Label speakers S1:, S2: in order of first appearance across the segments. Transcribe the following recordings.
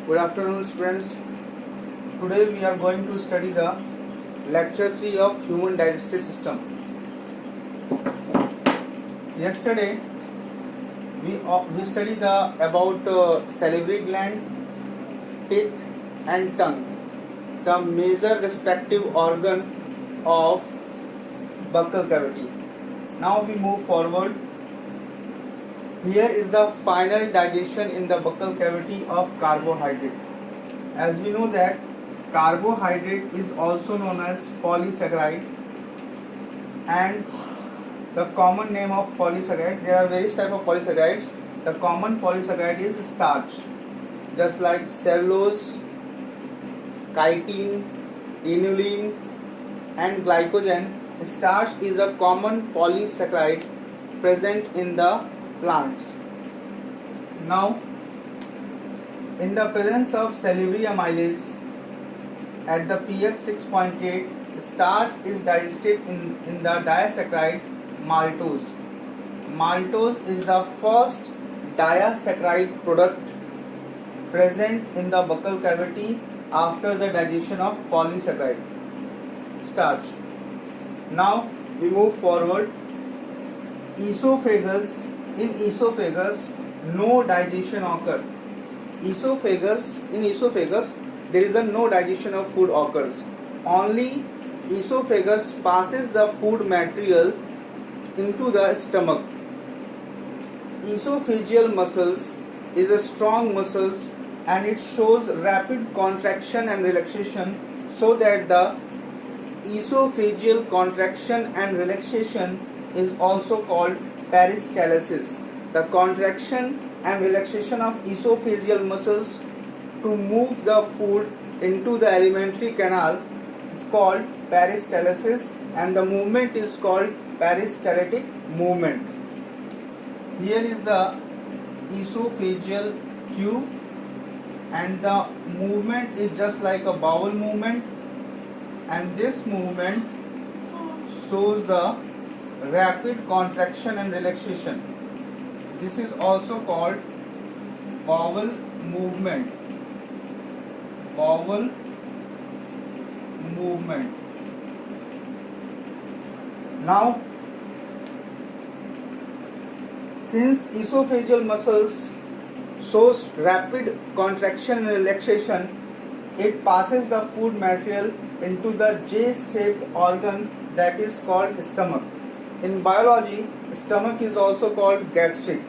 S1: Good afternoon, students. Today we are going to study the lecture 3 of human digestive system. Yesterday we studied about salivary gland, teeth and tongue, the major respective organ of buccal cavity. Now we move forward. Here is the final digestion in the buccal cavity of carbohydrate. As we know that carbohydrate is also known as polysaccharide, and the common name of polysaccharide, there are various types of polysaccharides. The common polysaccharide is starch, just like cellulose, chitin, inulin and glycogen. Starch is a common polysaccharide present in the plants. Now, in the presence of salivary amylase at the pH 6.8, starch is digested in the disaccharide maltose. Maltose is the first disaccharide product present in the buccal cavity after the digestion of polysaccharide starch. Now we move forward. Esophagus. In esophagus, no digestion occurs. In esophagus, there is no digestion of food occurs. Only esophagus passes the food material into the stomach. Esophageal muscles is a strong muscles and it shows rapid contraction and relaxation, so that the esophageal contraction and relaxation is also called peristalsis. The contraction and relaxation of esophageal muscles to move the food into the alimentary canal is called peristalsis, and the movement is called peristaltic movement. Here is the esophageal tube, and the movement is just like a bowel movement, and this movement shows the rapid contraction and relaxation. This is also called bowel movement. Bowel movement. Now, since esophageal muscles shows rapid contraction and relaxation, it passes the food material into the J-shaped organ that is called stomach. In biology, stomach is also called gastric.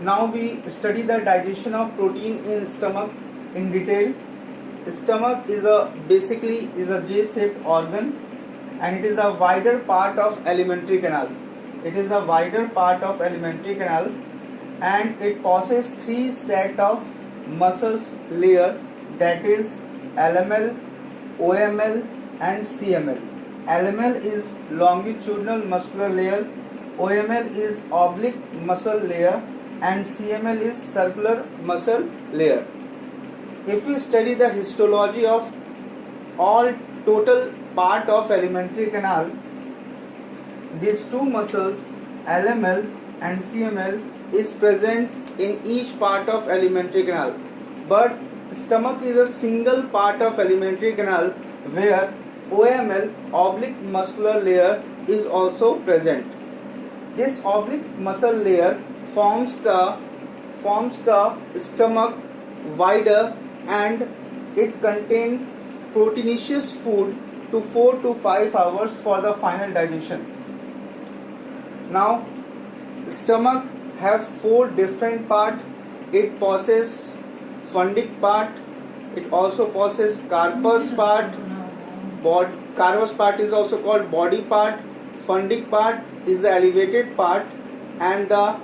S1: Now we study the digestion of protein in stomach in detail. Stomach is basically a J-shaped organ, and it is a wider part of alimentary canal. It is a wider part of alimentary canal, and it possesses three set of muscles layer, that is LML, OML and CML. LML is longitudinal muscular layer, OML is oblique muscle layer, and CML is circular muscle layer. If we study the histology of all total part of alimentary canal, these two muscles, LML and CML, is present in each part of alimentary canal. But stomach is a single part of alimentary canal where OML, oblique muscular layer, is also present. This oblique muscle layer forms the stomach wider, and it contains proteinaceous food to 4 to 5 hours for the final digestion. Now, stomach have 4 different parts. It possesses fundic part, it also possesses carpus part. Carpus part is also called body part. Fundic part is the elevated part, and the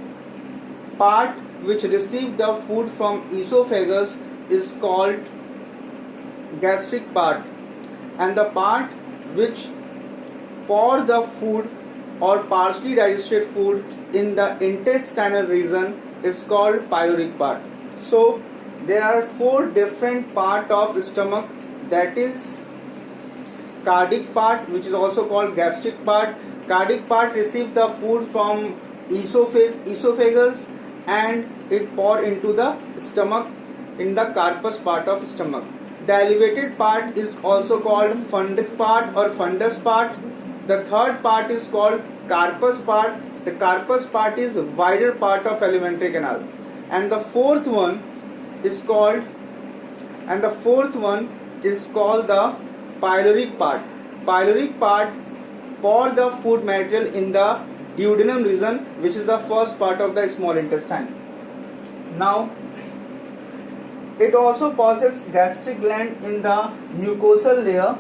S1: part which receives the food from esophagus is called gastric part, and the part which pour the food or partially digested food in the intestinal region is called pyloric part. So there are 4 different parts of stomach, that is cardiac part, which is also called gastric part. Cardiac part receives the food from esophagus and it pour into the stomach, in the carpus part of stomach. The elevated part is also called fundus part or fundus part. The third part is called carpus part. The carpus part is wider part of alimentary canal, and the fourth one is called the pyloric part. Pyloric part pour the food material in the duodenum region, which is the first part of the small intestine. Now, it also possesses gastric gland in the mucosal layer.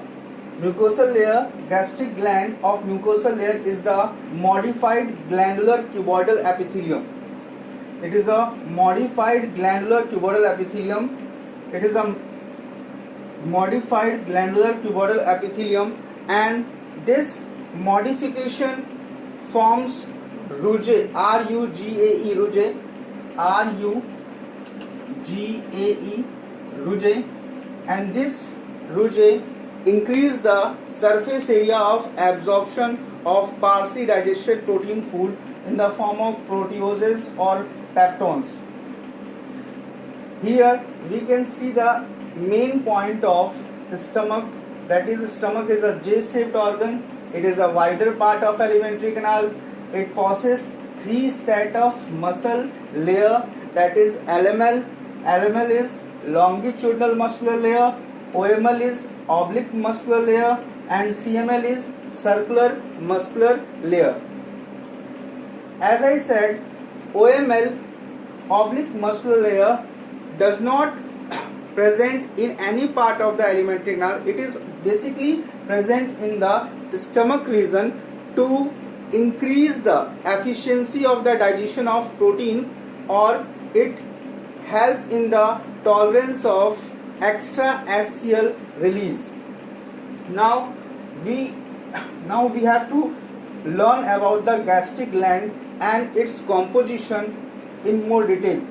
S1: Gastric gland of mucosal layer is the modified glandular cuboidal epithelium. It is a modified glandular cuboidal epithelium. And this modification forms rugae, R-U-G-A-E, rugae, and this rugae increase the surface area of absorption of partially digested protein food in the form of proteoses or peptones. Here we can see the main point of the stomach, that is, stomach is a J-shaped organ. It is a wider part of alimentary canal. It possesses three set of muscle layer, that is LML. LML is longitudinal muscular layer, OML is oblique muscular layer, and CML is circular muscular layer. As I said, OML, oblique muscular layer, does not present in any part of the alimentary canal. It is basically present in the stomach region to increase the efficiency of the digestion of protein, or it help in the tolerance of extra HCl release. Now we have to learn about the gastric gland and its composition in more detail.